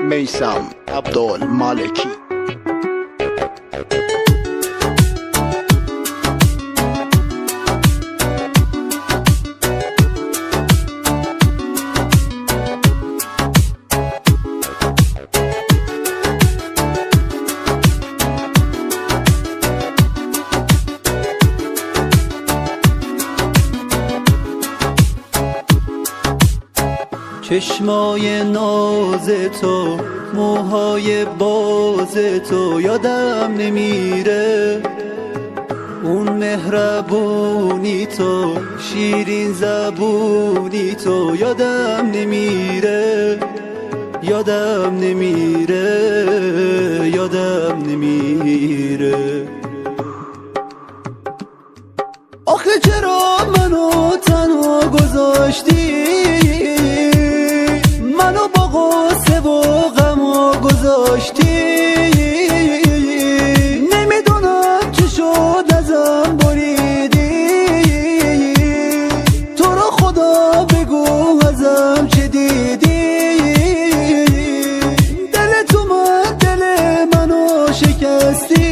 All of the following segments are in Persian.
میثم عبدالمالکی. چشمای ناز تو، موهای باز تو یادم نمیره، اون مهربونی تو، شیرین زبونی تو یادم نمیره، یادم نمیره، یادم نمیره. آخه چرا منو تنها گذاشتی، منو با غصه و غم گذاشتی، نمیدونم چی شد ازم بریدی، تو رو خدا بگو ازم چه دیدی، دل تو من دل منو شکستی،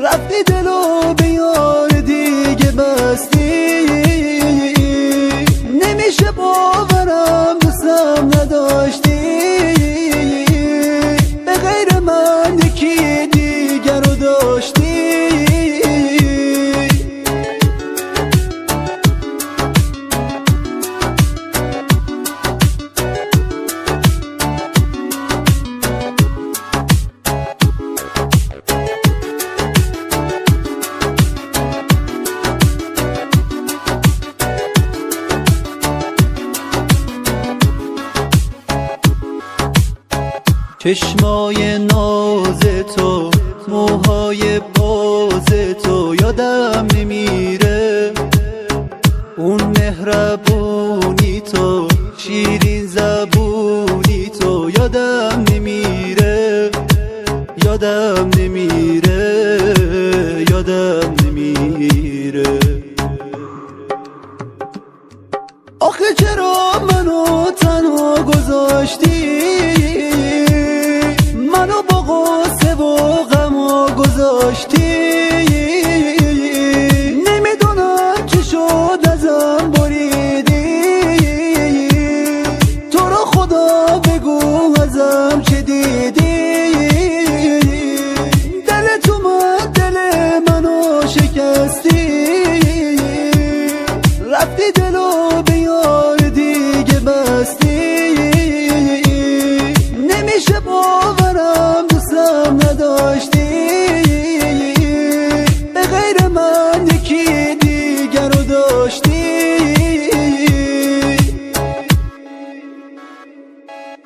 رفتی دلو به یار دیگه بستی، نمیشه باورم دوستم نداشتی، به غیر من یکی دیگر رو داشتی. چشمای ناز تو، موهای باز تو یادم نمیره، اون مهربونی تو، شیرین زبونی تو یادم نمیره، یادم نمیره، یادم نمیره. آخه چرا منو تنها گذاشتی، منو با غصه و غم گذاشتی، نمیدونم چی شد ازم بریدی، تو رو خدا بگو